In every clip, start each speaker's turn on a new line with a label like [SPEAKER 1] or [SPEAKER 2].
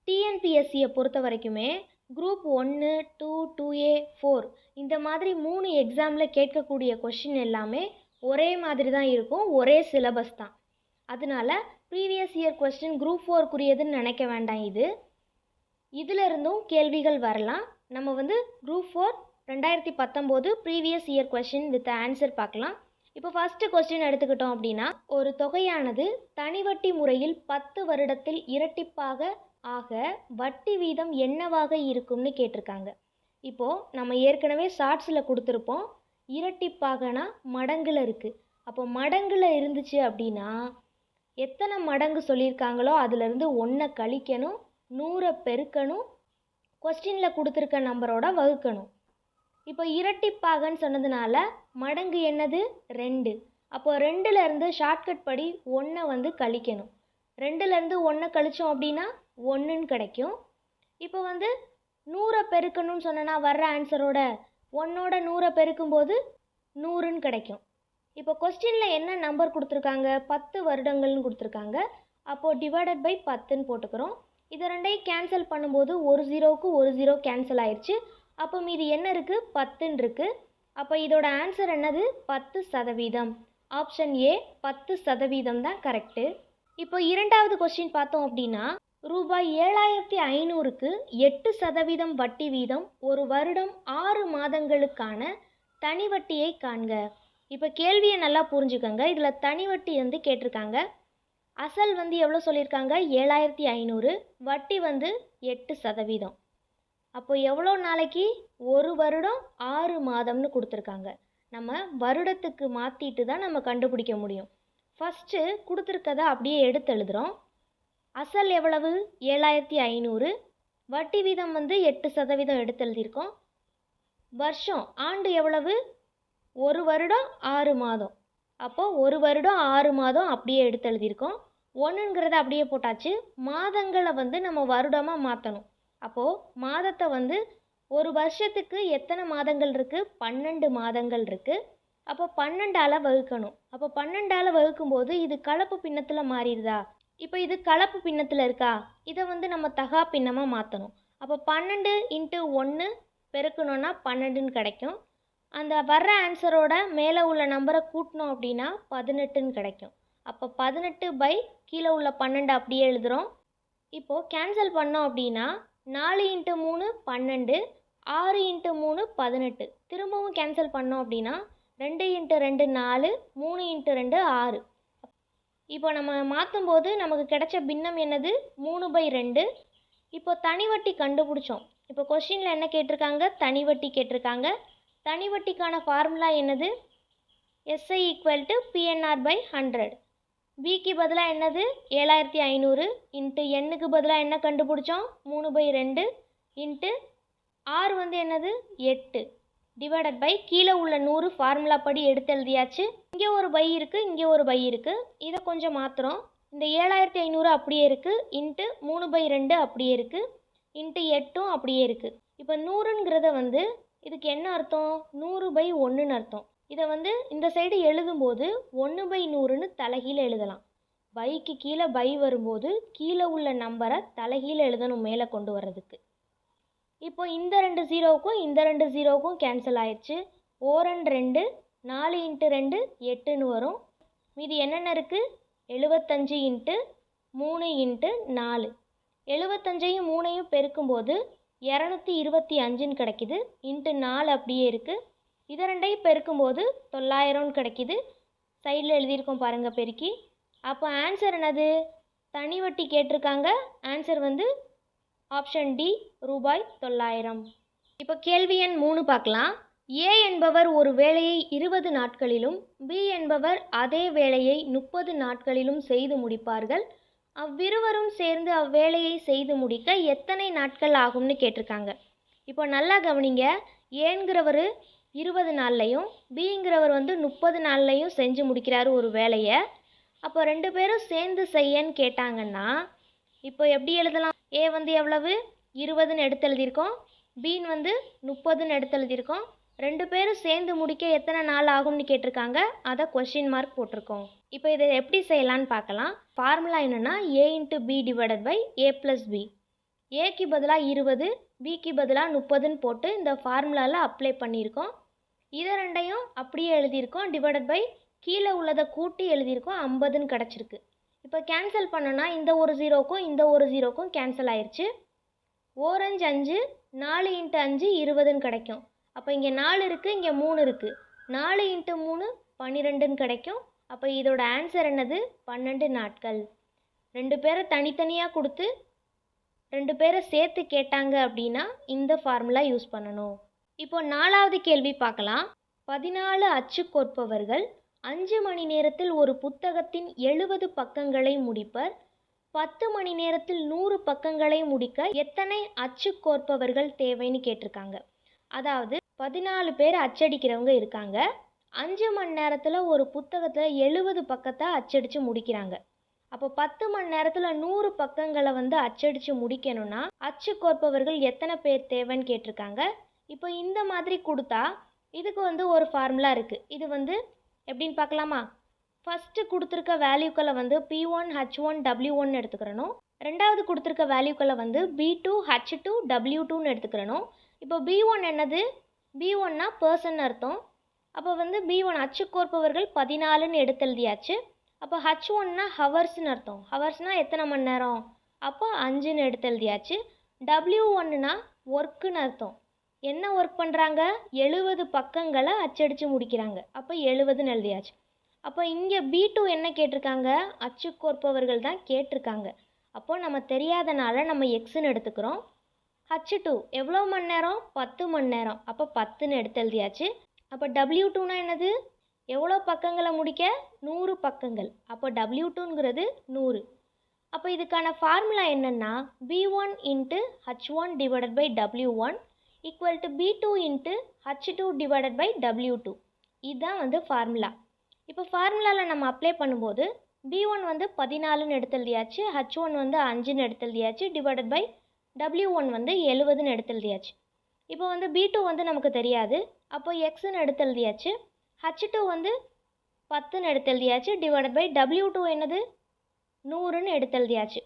[SPEAKER 1] டிஎன்பிஎஸ்சியை பொறுத்த வரைக்குமே group 1, 2, 2A, 4 இந்த மாதிரி 3 எக்ஸாமில் கேட்கக்கூடிய கொஷின் எல்லாமே ஒரே மாதிரி தான் இருக்கும், ஒரே சிலபஸ் தான். அதனால ப்ரீவியஸ் இயர் கொஸ்டின் குரூப் 4க்குரியதுன்னு நினைக்க வேண்டாம். இதிலிருந்தும் கேள்விகள் வரலாம். நம்ம group 4 2019 previous year question with answer பார்க்கலாம். இப்போ ஃபஸ்ட்டு கொஸ்டின் எடுத்துக்கிட்டோம் அப்படின்னா, ஒரு தொகையானது தனிவட்டி முறையில் 10 வருடத்தில் இரட்டிப்பாக ஆக வட்டி வீதம் என்னவாக இருக்கும்னு கேட்டிருக்காங்க. இப்போது நம்ம ஏற்கனவே ஷார்ட்ஸில் கொடுத்துருப்போம், இரட்டிப்பாகனா மடங்கில் இருக்குது. அப்போ மடங்கில் இருந்துச்சு அப்படின்னா எத்தனை மடங்கு சொல்லியிருக்காங்களோ அதிலிருந்து 1 கழிக்கணும், 100 பெருக்கணும், கொஸ்டினில் கொடுத்துருக்க நம்பரோட வகுக்கணும். இப்போ இரட்டிப்பாகன்னு சொன்னதுனால மடங்கு என்னது 2. அப்போ 2லேருந்து ஷார்ட்கட் படி 1 கழிக்கணும். 2லேருந்து 1 கழித்தோம் அப்படின்னா 1ன்னு கிடைக்கும். இப்போ 100 பெருக்கணும்னு சொன்னா வர்ற ஆன்சரோட 1ஓட 100 பெருக்கும்போது 100ன்னு கிடைக்கும். இப்போ கொஸ்டினில் என்ன நம்பர் கொடுத்துருக்காங்க, 10 வருடங்கள்னு கொடுத்துருக்காங்க. அப்போது டிவைடட் பை 10ன்னு போட்டுக்கிறோம். இதை ரெண்டையும் கேன்சல் பண்ணும்போது ஒரு ஜீரோவுக்கு ஒரு ஜீரோ கேன்சல் ஆயிடுச்சு. அப்போ மீதி என்ன இருக்குது, 10ன்னு இருக்குது. அப்போ இதோட ஆன்சர் என்னது, 10%. ஆப்ஷன் ஏ 10% தான் கரெக்டு. இப்போ இரண்டாவது கொஸ்டின் பார்த்தோம் அப்படின்னா, ரூபாய் 7500க்கு 8% வட்டி வீதம் ஒரு வருடம் 6 மாதங்களுக்கான தனி வட்டியை காண்க. இப்போ கேள்வியை நல்லா புரிஞ்சுக்கோங்க. இதில் தனி வட்டி கேட்டிருக்காங்க. அசல் எவ்வளோ சொல்லியிருக்காங்க, 7500, வட்டி 8%. அப்போ எவ்வளோ நாளைக்கு, ஒரு வருடம் 6 மாதம்னு கொடுத்துருக்காங்க. நம்ம வருடத்துக்கு மாற்றிட்டு தான் நம்ம கண்டுபிடிக்க முடியும். ஃபஸ்ட்டு கொடுத்துருக்கதை அப்படியே எடுத்து எழுதுகிறோம். அசல் எவ்வளவு, 7500, வட்டி வீதம் 8% எடுத்து எழுதியிருக்கோம். வருஷம் ஆண்டு எவ்வளவு, ஒரு வருடம் 6 மாதம். அப்போது ஒரு வருடம் 6 மாதம் அப்படியே எடுத்து எழுதியிருக்கோம். 1ங்கிறத அப்படியே போட்டாச்சு. மாதங்களை நம்ம வருடமாக மாற்றணும். அப்போது மாதத்தை ஒரு வருஷத்துக்கு எத்தனை மாதங்கள் இருக்குது, 12 மாதங்கள் இருக்குது. அப்போ 12ஆல் வகுக்கணும். அப்போ 12ஆல் வகுக்கும்போது இது கலப்பு பின்னத்தில் மாறிடுதா. இப்போ இது கலப்பு பின்னத்தில் இருக்கா, இதை நம்ம தகா பின்னமாக மாற்றணும். அப்போ 12 × 1 பெருக்கணுன்னா 12ன்னு கிடைக்கும். அந்த வர்ற ஆன்சரோட மேலே உள்ள நம்பரை கூட்டினோம் அப்படின்னா 18ன்னு கிடைக்கும். அப்போ 18 பை கீழே உள்ள 12 அப்படியே எழுதுகிறோம். இப்போது கேன்சல் பண்ணோம் அப்படின்னா 4 × 3 12, 6 × 3 18. திரும்பவும் கேன்சல் பண்ணோம் அப்படின்னா 2 × 2 4, 3 × 2 6. இப்போ நம்ம மாற்றும் போது நமக்கு கிடைச்ச பின்னம் என்னது, 3/2. இப்போ தனி வட்டி கண்டுபிடிச்சோம். இப்போ கொஸ்டினில் என்ன கேட்டிருக்காங்க, தனி வட்டி கேட்டிருக்காங்க. தனி வட்டிக்கான ஃபார்முலா என்னது, SI = PNR/100. பிக்கு பதிலாக என்னது, 7500 × எண்ணுக்கு பதிலாக என்ன கண்டுபிடிச்சோம், 3/2 × R என்னது 8 டிவைடட் பை கீழே உள்ள 100 ஃபார்முலா படி எடுத்து எழுதியாச்சு. இங்கே ஒரு பை இருக்குது, இங்கே ஒரு பை இருக்குது. இதை கொஞ்சம் மாற்றுறோம். இந்த 7500 அப்படியே இருக்குது, × 3/2 அப்படியே இருக்குது, × 8ம் அப்படியே இருக்குது. இப்போ 100ங்கிறத இதுக்கு என்ன அர்த்தம், 100/1ன்னு அர்த்தம். இதை இந்த சைடு எழுதும்போது 1/100ன்னு தலைகீழ எழுதலாம். பைக்கு கீழே பை வரும்போது கீழே உள்ள நம்பரை தலைகீழ எழுதணும் மேலே கொண்டு வர்றதுக்கு. இப்போ இந்த 2 ஜீரோவுக்கும் இந்த 2 ஜீரோவுக்கும் கேன்சல் ஆயிடுச்சு. 4 4 × 2 8ன்னு வரும். மீதி என்னென்ன இருக்குது, 75 × 3 × 4. 75ஐயும் 3ஐயும் பெருக்கும்போது 225ன்னு கிடைக்கிது. × 4 அப்படியே இருக்குது. இதை ரெண்டையும் பெருக்கும்போது 900ன்னு கிடைக்கிது. சைடில் எழுதியிருக்கோம் பாருங்கள் பெருக்கி. அப்போ ஆன்சர் என்னது, தனி வட்டி கேட்டிருக்காங்க. ஆன்சர் ஆப்ஷன் டி, ரூபாய் 900. இப்போ கேள்வி எண் 3 பார்க்கலாம். ஏ என்பவர் ஒரு வேலையை 20 நாட்களிலும் பி என்பவர் அதே வேலையை 30 நாட்களிலும் செய்து முடிப்பார்கள். அவ்விருவரும் சேர்ந்து அவ்வேலையை செய்து முடிக்க எத்தனை நாட்கள் ஆகும்னு கேட்டிருக்காங்க. இப்போ நல்லா கவனிங்க. ஏங்கிறவர் 20 நாள்லையும் பிங்கிறவர் 30 நாள்லையும் செஞ்சு முடிக்கிறாரு ஒரு வேலையை. அப்போ 2 பேரும் சேர்ந்து செய்யன்னு கேட்டாங்கன்னா இப்போ எப்படி எழுதலாம், ஏ எவ்வளவு 20ன்னு எடுத்து எழுதியிருக்கோம், பின் 30ன்னு எடுத்து எழுதியிருக்கோம். 2 பேரும் சேர்ந்து முடிக்க எத்தனை நாள் ஆகும்னு கேட்டிருக்காங்க, அதை கொஸ்டின் மார்க் போட்டிருக்கோம். இப்போ இதை எப்படி செய்யலான்னு பார்க்கலாம். ஃபார்முலா என்னென்னா A × B divided by A + B. ஏக்கு பதிலாக 20, பிக்கு பதிலாக 30ன்னு போட்டு இந்த ஃபார்முலாவில் அப்ளை பண்ணியிருக்கோம். இதை ரெண்டையும் அப்படியே எழுதியிருக்கோம். டிவைடட் பை கீழே உள்ளதை கூட்டி எழுதியிருக்கோம். 50ன்னு கிடச்சிருக்கு. இப்போ கேன்சல் பண்ணோன்னா இந்த ஒரு ஜீரோக்கும் இந்த ஒரு ஜீரோக்கும் கேன்சல் ஆயிடுச்சு. ஓரஞ்சு 5, 4 × 5 20ன்னு கிடைக்கும். அப்போ இங்கே 4 இருக்குது, இங்கே 3 இருக்குது. 4 × 3 12ன்னு கிடைக்கும். அப்போ இதோட ஆன்சர் என்னது? 12 நாட்கள். 2 பேரை தனித்தனியாக கொடுத்து 2 பேரை சேர்த்து கேட்டாங்க அப்படின்னா இந்த ஃபார்முலா யூஸ் பண்ணணும். இப்போ 4வது கேள்வி பார்க்கலாம். 14 அச்சு கோர்ப்பவர்கள் 5 மணி நேரத்தில் ஒரு புத்தகத்தின் 70 பக்கங்களை முடிப்பர். 10 மணி நேரத்தில் 100 பக்கங்களை முடிக்க எத்தனை அச்சு கோர்ப்பவர்கள் தேவைன்னு கேட்டிருக்காங்க. அதாவது 14 பேர் அச்சடிக்கிறவங்க இருக்காங்க. 5 மணி நேரத்தில் ஒரு புத்தகத்தில் 70 பக்கத்தை அச்சடித்து முடிக்கிறாங்க. அப்போ 10 மணி நேரத்தில் 100 பக்கங்களை அச்சடித்து முடிக்கணும்னா அச்சு கோர்ப்பவர்கள் எத்தனை பேர் தேவைன்னு கேட்டிருக்காங்க. இப்போ இந்த மாதிரி கொடுத்தா இதுக்கு ஒரு ஃபார்முலா இருக்குது. இது எப்படின்னு பார்க்கலாமா? ஃபஸ்ட்டு கொடுத்துருக்க வேல்யூக்களை P1 H1 W1 எடுத்துக்கிறணும். ரெண்டாவது கொடுத்துருக்க வேல்யூக்களை B2 H2 W2ன்னு எடுத்துக்கிறணும். இப்போ B1 என்னது? B1னா பர்சன் அர்த்தம். அப்போ B1 அச்சு கோர்ப்பவர்கள் 14ன்னு எடுத்து எழுதியாச்சு. அப்போ H1னா ஹவர்ஸ்னு அர்த்தம். ஹவர்ஸ்னால் எத்தனை மணி நேரம்? அப்போ 5ன்னு எடுத்து எழுதியாச்சு. W1னா ஒர்க்குன்னு அர்த்தம். என்ன ஒர்க் பண்ணுறாங்க? 70 பக்கங்களை அச்சடித்து முடிக்கிறாங்க. அப்போ 70ன்னு எழுதியாச்சு. அப்போ இங்கே B2 என்ன கேட்டிருக்காங்க? அச்சு கோர்ப்பவர்கள் தான் கேட்டிருக்காங்க. அப்போ நம்ம தெரியாதனால நம்ம எக்ஸ்ன்னு எடுத்துக்கிறோம். H2 எவ்வளோ மணி நேரம்? 10 மணி நேரம். அப்போ 10ன்னு எடுத்து எழுதியாச்சு. அப்போ W2னா என்னது? எவ்வளோ பக்கங்களை முடிக்க? 100 பக்கங்கள். அப்போ W2ங்கிறது 100. அப்போ இதுக்கான ஃபார்முலா என்னென்னா B1 × H1 divided by W1 equal to B2 × H2 divided by W2. இதுதான் ஃபார்முலா. இப்போ ஃபார்முலாவில் நம்ம அப்ளை பண்ணும்போது B1 14ன்னு எடுத்து எழுதியாச்சு. H1 5ன்னு எடுத்து எழுதியாச்சு. டிவைடட் பை W1 70ன்னு எடுத்து எழுதியாச்சு. இப்போ B2 நமக்கு தெரியாது. அப்போ எக்ஸ்ன்னு எடுத்து எழுதியாச்சு. H2 10ன்னு எடுத்து எழுதியாச்சு. டிவைடட் பை W2 என்னது? 100ன்னு எடுத்து எழுதியாச்சு.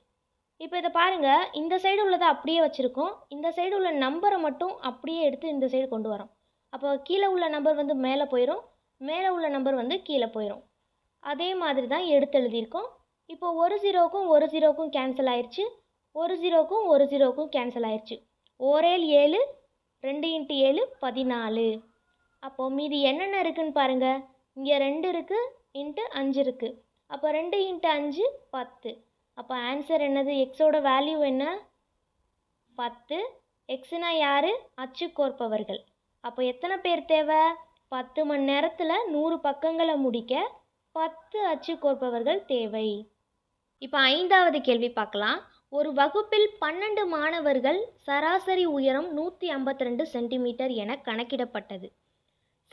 [SPEAKER 1] இப்போ இதை பாருங்கள், இந்த சைடு உள்ளதை அப்படியே வச்சுருக்கோம். இந்த சைடு உள்ள நம்பரை மட்டும் அப்படியே எடுத்து இந்த சைடு கொண்டு வரோம். அப்போ கீழே உள்ள நம்பர் மேலே போயிடும், மேலே உள்ள நம்பர் கீழே போயிடும். அதே மாதிரி தான் எடுத்து எழுதியிருக்கோம். இப்போ ஒரு ஜீரோவுக்கும் ஒரு ஜீரோவுக்கும் கேன்சல் ஆயிடுச்சு. ஒரு ஜீரோவுக்கும் ஒரு ஜீரோவுக்கும் கேன்சல் ஆயிடுச்சு. ஓரேல் 7, 2 × 7 14. அப்போது மீதி என்னென்ன இருக்குதுன்னு பாருங்கள். இங்கே 2 இருக்குது, × 5 இருக்குது. அப்போ 2 × 5 10. அப்போ ஆன்சர் என்னது? எக்ஸோட வேல்யூ என்ன? 10. எக்ஸ்னா யார்? அச்சு கோர்ப்பவர்கள். அப்போ எத்தனை பேர் தேவை? 10 மணி நேரத்தில் 100 பக்கங்களை முடிக்க 10 அச்சு கோர்ப்பவர்கள் தேவை. இப்போ 5வது கேள்வி பார்க்கலாம். ஒரு வகுப்பில் 12 மாணவர்கள் சராசரி உயரம் 152 சென்டிமீட்டர் என கணக்கிடப்பட்டது.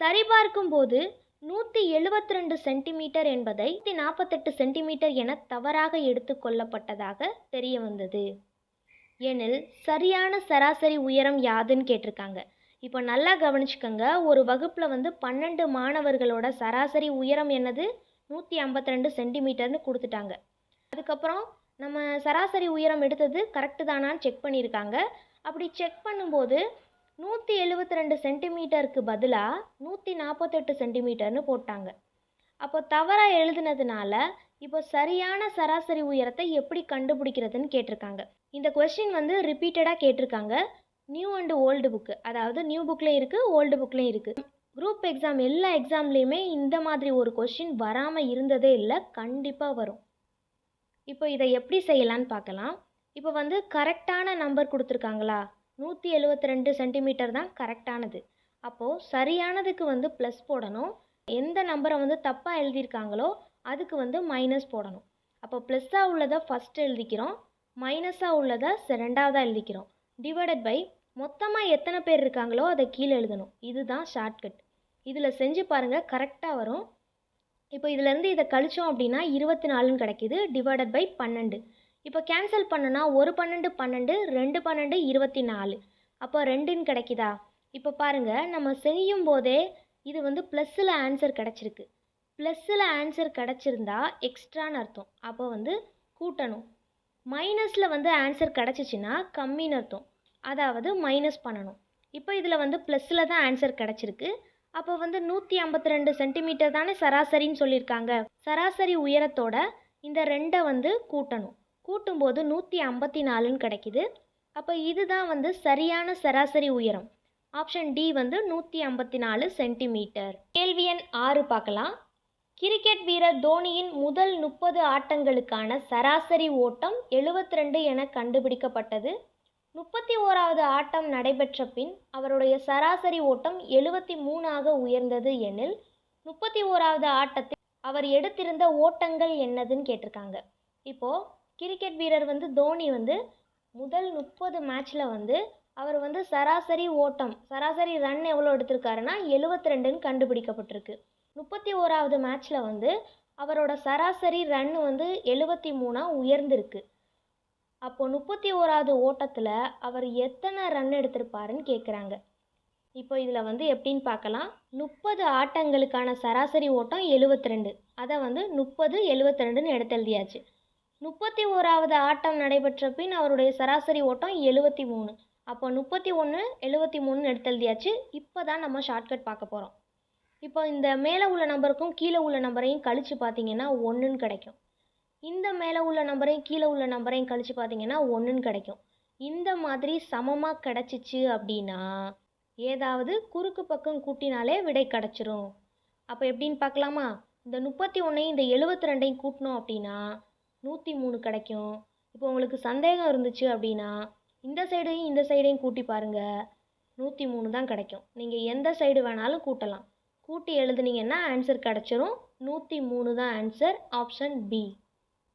[SPEAKER 1] சரிபார்க்கும்போது 172 சென்டிமீட்டர் என்பதை 148 சென்டிமீட்டர் என தவறாக எடுத்துக்கொள்ளப்பட்டதாக தெரிய வந்தது. எனில் சரியான சராசரி உயரம் யாதுன்னு கேட்டிருக்காங்க. இப்போ நல்லா கவனிச்சுக்கோங்க. ஒரு வகுப்பில் 12 மாணவர்களோட சராசரி உயரம் என்னது? 152 சென்டிமீட்டர்னு கொடுத்துட்டாங்க. அதுக்கப்புறம் நம்ம சராசரி உயரம் எடுத்தது கரெக்டு தானான்னு செக் பண்ணியிருக்காங்க. அப்படி செக் பண்ணும்போது 172 சென்டிமீட்டருக்கு பதிலாக 148 சென்டிமீட்டர்னு போட்டாங்க. அப்போ தவறாக எழுதுனதுனால இப்போ சரியான சராசரி உயரத்தை எப்படி கண்டுபிடிக்கிறதுன்னு கேட்டிருக்காங்க. இந்த கொஸ்டின் ரிப்பீட்டடாக கேட்டிருக்காங்க. நியூ அண்டு ஓல்டு புக்கு, அதாவது நியூ புக்லேயும் இருக்குது, ஓல்டு புக்லேயும் இருக்குது. குரூப் எக்ஸாம் எல்லா எக்ஸாம்லேயுமே இந்த மாதிரி ஒரு கொஸ்டின் வராமல் இருந்ததே இல்லை, கண்டிப்பாக வரும். இப்போ இதை எப்படி செய்யலான்னு பார்க்கலாம். இப்போ கரெக்டான நம்பர் கொடுத்துருக்காங்களா? 172 சென்டிமீட்டர் தான் கரெக்டானது. அப்போது சரியானதுக்கு ப்ளஸ் போடணும். எந்த நம்பரை தப்பாக எழுதியிருக்காங்களோ அதுக்கு மைனஸ் போடணும். அப்போ ப்ளஸ்ஸாக உள்ளதை ஃபஸ்ட்டு எழுதிக்கிறோம், மைனஸாக உள்ளதை ரெண்டாவதாக எழுதிக்கிறோம். டிவைடட் பை மொத்தமாக எத்தனை பேர் இருக்காங்களோ அதை கீழே எழுதணும். இதுதான் ஷார்ட்கட். இதில் செஞ்சு பாருங்கள், கரெக்டாக வரும். இப்போ இதிலேருந்து இதை கழிச்சோம் அப்படின்னா 24ன்னு கிடைக்கிது. Divided by 12. இப்போ கேன்சல் பண்ணனா 1 12 12, 2 12 24. அப்போ 2ன்னு கிடைக்குதா? இப்போ பாருங்கள், நம்ம செய்யும் போதே இது ப்ளஸ்ஸில் ஆன்சர் கிடச்சிருக்கு. ப்ளஸ்ஸில் ஆன்சர் கிடச்சிருந்தா எக்ஸ்ட்ரான்னு அர்த்தம். அப்போ கூட்டணும். மைனஸில் வந்து ஆன்சர் கிடச்சிச்சின்னா கம்மின்னு அர்த்தம், அதாவது மைனஸ் பண்ணணும். இப்போ இதில் வந்து ப்ளஸில் தான் ஆன்சர் கிடச்சிருக்கு. அப்போ வந்து 152 சென்டிமீட்டர் தானே சராசரின்னு சொல்லியிருக்காங்க. சராசரி உயரத்தோட இந்த 2 வந்து கூட்டணும். கூட்டும்போது 154ன்னு கிடைக்குது. அப்போ இதுதான் வந்து சரியான சராசரி உயரம். ஆப்ஷன் டி வந்து 154 சென்டிமீட்டர். கேள்வி எண் 6 பார்க்கலாம். கிரிக்கெட் வீரர் தோனியின் முதல் 30 ஆட்டங்களுக்கான சராசரி ஓட்டம் 72 என கண்டுபிடிக்கப்பட்டது. 31வது ஆட்டம் நடைபெற்ற பின் அவருடைய சராசரி ஓட்டம் 73ஆக உயர்ந்தது எனில் 31வது ஆட்டத்தில் அவர் எடுத்திருந்த ஓட்டங்கள் என்னதுன்னு கேட்டிருக்காங்க. இப்போது கிரிக்கெட் வீரர் வந்து தோனி வந்து முதல் 30 மேட்ச்சில் வந்து அவர் வந்து சராசரி ஓட்டம், சராசரி ரன் எவ்வளோ எடுத்திருக்காருன்னா 72ன்னு கண்டுபிடிக்கப்பட்டிருக்கு. 31வது மேட்ச்சில் வந்து அவரோட சராசரி ரன் வந்து 73ஆக உயர்ந்திருக்கு. அப்போது 31வது ஓட்டத்தில் அவர் எத்தனை ரன் எடுத்திருப்பாருன்னு கேட்குறாங்க. இப்போ இதில் வந்து எப்படின்னு பார்க்கலாம். 30 ஆட்டங்களுக்கான சராசரி ஓட்டம் 72, அதை வந்து 30 72ன்னு எடுத்து எழுதியாச்சு. 31வது ஆட்டம் நடைபெற்ற பின் அவருடைய சராசரி ஓட்டம் 73. அப்போ 31 73ன்னு எடுத்து எழுதியாச்சு. இப்போ தான் நம்ம ஷார்ட்கட் பார்க்க போகிறோம். இப்போ இந்த மேலே உள்ள நம்பருக்கும் கீழே உள்ள நம்பரையும் கழித்து பார்த்தீங்கன்னா 1ன்னு கிடைக்கும். இந்த மேலே உள்ள நம்பரையும் கீழே உள்ள நம்பரையும் கழித்து பார்த்தீங்கன்னா 1ன்னு கிடைக்கும். இந்த மாதிரி சமமாக கிடச்சிச்சு அப்படின்னா ஏதாவது குறுக்கு பக்கம் கூட்டினாலே விடை கிடச்சிரும். அப்போ எப்படின்னு பார்க்கலாமா? இந்த 31ஐயும் இந்த 72ஐயும் கூட்டினோம் அப்படின்னா 103 கிடைக்கும். இப்போ உங்களுக்கு சந்தேகம் இருந்துச்சு அப்படின்னா இந்த சைடையும் இந்த சைடையும் கூட்டி பாருங்கள், 103 தான் கிடைக்கும். நீங்கள் எந்த சைடு வேணாலும் கூட்டலாம். கூட்டி எழுதுனீங்கன்னா ஆன்சர் கிடச்சிரும். 103 தான் ஆன்சர். Option B.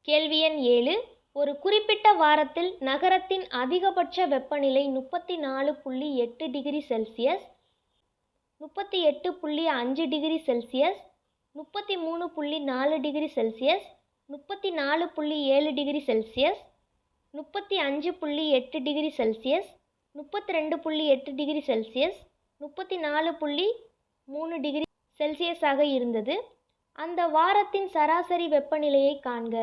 [SPEAKER 1] கேள்வி எண் 7. ஒரு குறிப்பிட்ட வாரத்தில் நகரத்தின் அதிகபட்ச வெப்பநிலை 34.8 degree Celsius, 38.5 degree Celsius, 33.4 degree Celsius, 34.7 degree Celsius, 35.8 degree Celsius, 32.8 degree Celsius, 34.3 degree செல்சியஸாக இருந்தது. அந்த வாரத்தின் சராசரி வெப்பநிலையை காண்க.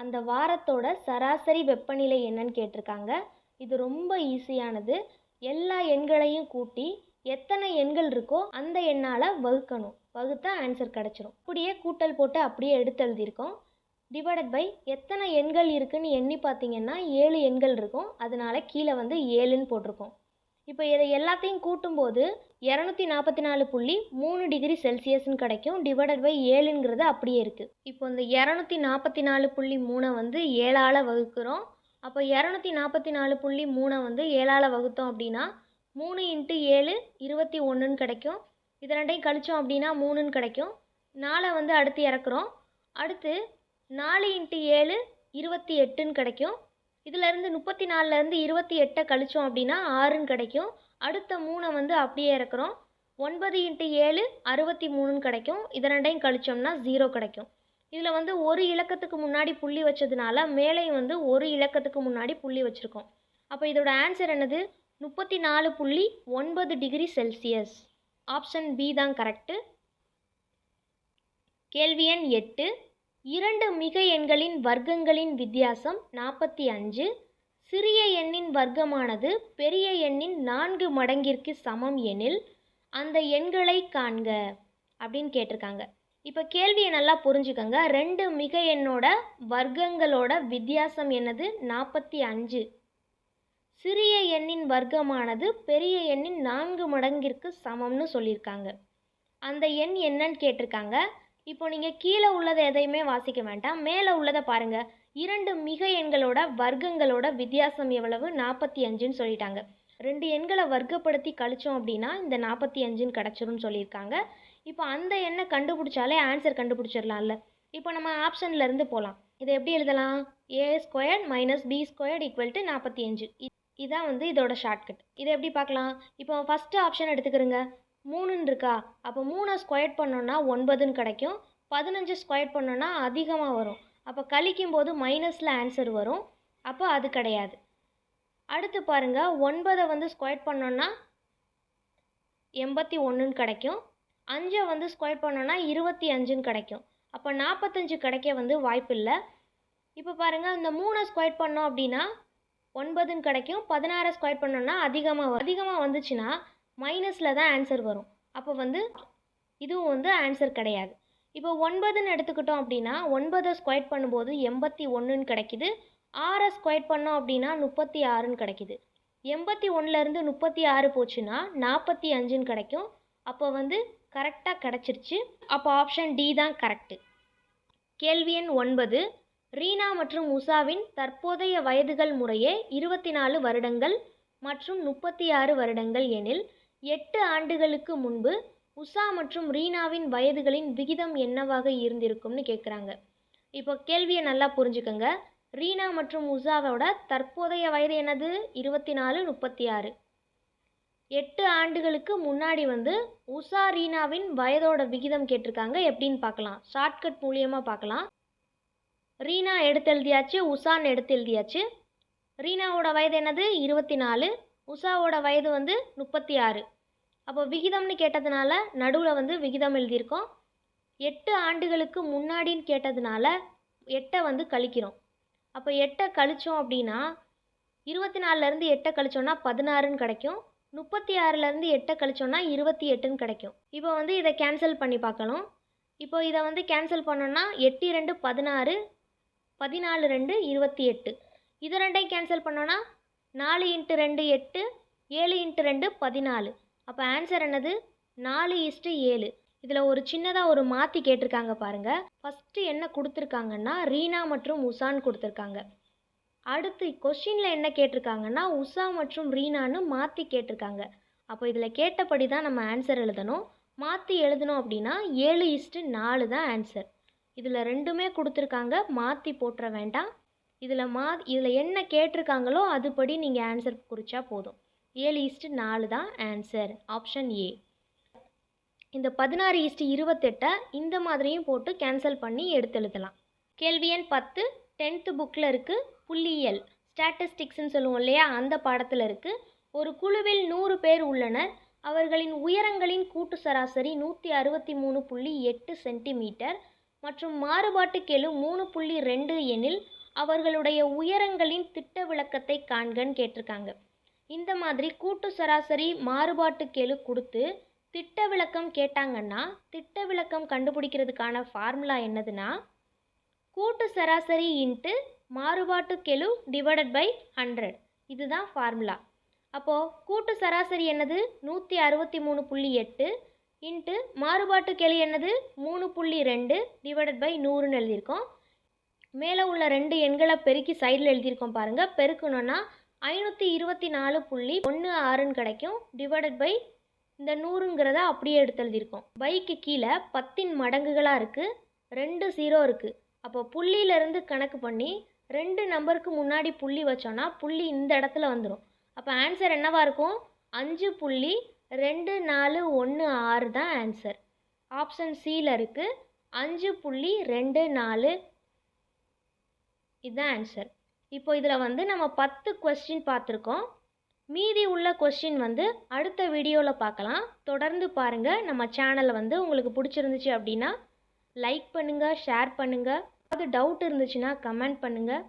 [SPEAKER 1] அந்த வாரத்தோட சராசரி வெப்பநிலை என்னன்னு கேட்டிருக்காங்க. இது ரொம்ப ஈஸியானது. எல்லா எண்களையும் கூட்டி எத்தனை எண்கள் இருக்கோ அந்த எண்ணால் வகுக்கணும். வகுத்தா ஆன்சர் கிடச்சிரும். அப்படியே கூட்டல் போட்டு அப்படியே எடுத்து எழுதியிருக்கோம். டிவைடட் பை எத்தனை எண்கள் இருக்குன்னு எண்ணி பார்த்தீங்கன்னா 7 எண்கள் இருக்கும். அதனால கீழே வந்து 7ன்னு போட்டிருக்கோம். இப்போ இதை எல்லாத்தையும் கூட்டும்போது 244.3 டிகிரி செல்சியஸ்ன்னு கிடைக்கும். டிவைடட் பை 7ங்கிறது அப்படியே இருக்குது. இப்போ இந்த 244.3 வந்து 7ஆல் வகுக்கிறோம். அப்போ 244.3 வந்து 7ஆல் வகுத்தோம் அப்படின்னா 3 × 7 21ன்னு கிடைக்கும். இது ரெண்டையும் கழித்தோம் அப்படின்னா 3ன்னு கிடைக்கும். 4 வந்து அடுத்து இறக்குறோம். அடுத்து 4 × 7 28ன்னு கிடைக்கும். இதிலேருந்து 34லேருந்து 28 கழித்தோம் அப்படின்னா 6ன்னு கிடைக்கும். அடுத்த 3 வந்து அப்படியே இறக்குறோம். 9 × 7 63ன்னு கிடைக்கும். இது ரெண்டையும் கழித்தோம்னா 0 கிடைக்கும். இதில் வந்து ஒரு இலக்கத்துக்கு முன்னாடி புள்ளி வச்சதுனால மேலேயும் வந்து ஒரு இலக்கத்துக்கு முன்னாடி புள்ளி வச்சுருக்கோம். அப்போ இதோட ஆன்சர் என்னது? 34.9 டிகிரி செல்சியஸ். ஆப்ஷன் பி தான் கரெக்டு. கேள்வி எண் 8. 2 மிகை எண்களின் வர்க்கங்களின் வித்தியாசம் 45. சிறிய எண்ணின் வர்க்கமானது பெரிய எண்ணின் 4 மடங்கிற்கு சமம் எனில் அந்த எண்களை காண்க அப்படின்னு கேட்டிருக்காங்க. இப்போ கேள்வியை நல்லா புரிஞ்சுக்கோங்க. 2 மிகை எண்ணோட வர்க்கங்களோட வித்தியாசம் என்னது? 45. சிறிய எண்ணின் வர்க்கமானது பெரிய எண்ணின் 4 மடங்கிற்கு சமம்னு சொல்லியிருக்காங்க. அந்த எண் என்னன்னு கேட்டிருக்காங்க. இப்போ நீங்கள் கீழே உள்ளதை எதையுமே வாசிக்க வேண்டாம், மேலே உள்ளதை பாருங்கள். 2 மிகை எண்களோட வர்க்கங்களோட வித்தியாசம் எவ்வளவு? 45ன்னு சொல்லிட்டாங்க. 2 எண்களை வர்க்கப்படுத்தி கழிச்சோம் அப்படின்னா இந்த 45ன்னு கிடச்சிரும்னு சொல்லியிருக்காங்க. இப்போ அந்த எண்ணை கண்டுபிடிச்சாலே ஆன்சர் கண்டுபிடிச்சிடலாம்ல. இப்போ நம்ம ஆப்ஷன்லேருந்து போகலாம். இதை எப்படி எழுதலாம்? a² - b² = 45. இதான் வந்து இதோட ஷார்ட்கட். இதை எப்படி பார்க்கலாம்? இப்போ ஃபஸ்ட்டு ஆப்ஷன் எடுத்துக்கிறோங்க. 3ன்னு இருக்கா? அப்போ 3 ஸ்கொயர் பண்ணோன்னா 9ன்னு கிடைக்கும். 15 ஸ்கொயர் பண்ணோன்னா அதிகமாக வரும். அப்போ கழிக்கும்போது மைனஸில் ஆன்சர் வரும். அப்போ அது கிடையாது. அடுத்து பாருங்கள், 9 வந்து ஸ்கொயர் பண்ணோன்னா 81ன்னு கிடைக்கும். 5 வந்து ஸ்கொயர் பண்ணோன்னா 25ன்னு கிடைக்கும். அப்போ 45 கிடைக்க வந்து வாய்ப்பு இல்லை. இப்போ பாருங்கள், இந்த 3 ஸ்கொயர் பண்ணோம் அப்படின்னா 9ன்னு கிடைக்கும். 16 ஸ்கொயர் பண்ணோம்னா அதிகமாக வந்துச்சுன்னா மைனஸில் தான் ஆன்சர் வரும். அப்போ வந்து இதுவும் வந்து ஆன்சர் கிடையாது. இப்போ 9ன்னு எடுத்துக்கிட்டோம் அப்படின்னா 9 ஸ்கொயர் பண்ணும்போது 81ன்னு கிடைக்குது. 6 ஸ்கொயர் பண்ணோம் அப்படின்னா 36ன்னு கிடைக்குது. 81லேருந்து 36 போச்சுன்னா 45ன்னு கிடைக்கும். அப்போ வந்து கரெக்டாக கிடச்சிருச்சு. அப்போ ஆப்ஷன் டி தான் கரெக்டு. கேள்வி எண் 9. ரீனா மற்றும் உஷாவின் தற்போதைய வயதுகள் முறையே 24 வருடங்கள் மற்றும் 36 வருடங்கள் எனில் 8 ஆண்டுகளுக்கு முன்பு உஷா மற்றும் ரீனாவின் வயதுகளின் விகிதம் என்னவாக இருந்திருக்கும்னு கேட்குறாங்க. இப்போ கேள்வியை நல்லா புரிஞ்சுக்கோங்க. ரீனா மற்றும் உஷாவோட தற்போதைய வயது என்னது? 24, 36. 8 ஆண்டுகளுக்கு முன்னாடி வந்து உஷா ரீனாவின் வயதோட விகிதம் கேட்டிருக்காங்க. எப்படின்னு பார்க்கலாம். ஷார்ட்கட் மூலியமாக பார்க்கலாம். ரீனா எடுத்து எழுதியாச்சு, உஷான்னு எடுத்து எழுதியாச்சு. ரீனாவோட வயது என்னது? 24. உஷாவோட வயது வந்து 36. அப்போ விகிதம்னு கேட்டதுனால நடுவில் வந்து விகிதம் எழுதியிருக்கோம். 8 ஆண்டுகளுக்கு முன்னாடின்னு கேட்டதுனால 8 வந்து கழிக்கிறோம். அப்போ 8 கழித்தோம் அப்படின்னா 24லேருந்து 8 கழிச்சோன்னா 16ன்னு கிடைக்கும். 36லேருந்து 8 கழிச்சோன்னா 28ன்னு கிடைக்கும். இப்போ வந்து இதை கேன்சல் பண்ணி பார்க்கணும். இப்போ இதை வந்து கேன்சல் பண்ணோன்னா 8 2 16, 14 2 28. இது ரெண்டையும் கேன்சல் பண்ணோன்னா 4 × 2 8, 7 × 2 14. அப்போ ஆன்சர் என்னது? 4:7. இதில் ஒரு சின்னதாக ஒரு மாற்றி கேட்டிருக்காங்க பாருங்கள். ஃபஸ்ட்டு என்ன கொடுத்துருக்காங்கன்னா ரீனா மற்றும் உஷான்னு கொடுத்துருக்காங்க. அடுத்து கொஸ்டினில் என்ன கேட்டிருக்காங்கன்னா உஷா மற்றும் ரீனான்னு மாற்றி கேட்டிருக்காங்க. அப்போ இதில் கேட்டபடி தான் நம்ம ஆன்சர் எழுதணும். மாற்றி எழுதணும் அப்படின்னா 7:4 தான் ஆன்சர். இதில் ரெண்டுமே கொடுத்துருக்காங்க, மாற்றி போட்டுற வேண்டாம். இதில் என்ன கேட்டிருக்காங்களோ அதுபடி நீங்கள் ஆன்சர் குறித்தா போதும். 7:4 தான் ஆன்சர். Option A. இந்த 16:28 இந்த மாதிரியும் போட்டு கேன்சல் பண்ணி எடுத்து எழுதலாம். கேள்வி எண் 10 10th புக்கில் இருக்குது. புள்ளியியல் ஸ்டாட்டிஸ்டிக்ஸ்ன்னு சொல்லுவோம் இல்லையா, அந்த பாடத்தில் இருக்குது. ஒரு குழுவில் 100 பேர் உள்ளனர். அவர்களின் உயரங்களின் கூட்டு சராசரி 163.8 சென்டிமீட்டர் மற்றும் மாறுபாட்டு கெழு 3.2 எனில் அவர்களுடைய உயரங்களின் திட்ட விலக்கத்தை காண்கன்னு கேட்டிருக்காங்க. இந்த மாதிரி கூட்டு சராசரி மாறுபாட்டு கெழு கொடுத்து திட்ட விலக்கம் கேட்டாங்கன்னா திட்ட விலக்கம் கண்டுபிடிக்கிறதுக்கான ஃபார்முலா என்னதுன்னா கூட்டு சராசரி இன்ட்டு மாறுபாட்டு கெழு டிவைடட் பை 100. இதுதான் ஃபார்முலா. அப்போது கூட்டு சராசரி என்னது? 163.8 இன்ட்டு மாறுபாட்டு கெழு என்னது? 3.2 டிவைடட் பை 100ன்னு எழுதியிருக்கோம். மேலே உள்ள 2 எண்களை பெருக்கி சைடில் எழுதியிருக்கோம் பாருங்கள். பெருக்கணுன்னா 524.16ன்னு கிடைக்கும். டிவைடட் பை இந்த 100ங்கிறத அப்படியே எடுத்து எழுதியிருக்கோம். பைக்கு கீழே 10ன் மடங்குகளாக இருக்குது, 2 0 இருக்குது. அப்போ புள்ளியிலேருந்து கணக்கு பண்ணி 2 நம்பருக்கு முன்னாடி புள்ளி வச்சோன்னா புள்ளி இந்த இடத்துல வந்துடும். அப்போ ஆன்சர் என்னவாக இருக்கும்? 5.2416 தான் ஆன்சர். ஆப்ஷன் சியில் இருக்குது 5.24. இதுதான் ஆன்சர். இப்போ இதில் வந்து நம்ம 10 கொஸ்டின் பார்த்துருக்கோம். மீதி உள்ள கொஸ்டின் வந்து அடுத்த வீடியோவில் பார்க்கலாம். தொடர்ந்து பாருங்கள். நம்ம சேனலை வந்து உங்களுக்கு பிடிச்சிருந்துச்சு அப்படின்னா லைக் பண்ணுங்கள், ஷேர் பண்ணுங்கள். ஏதாவது டவுட் இருந்துச்சுன்னா கமெண்ட் பண்ணுங்கள்.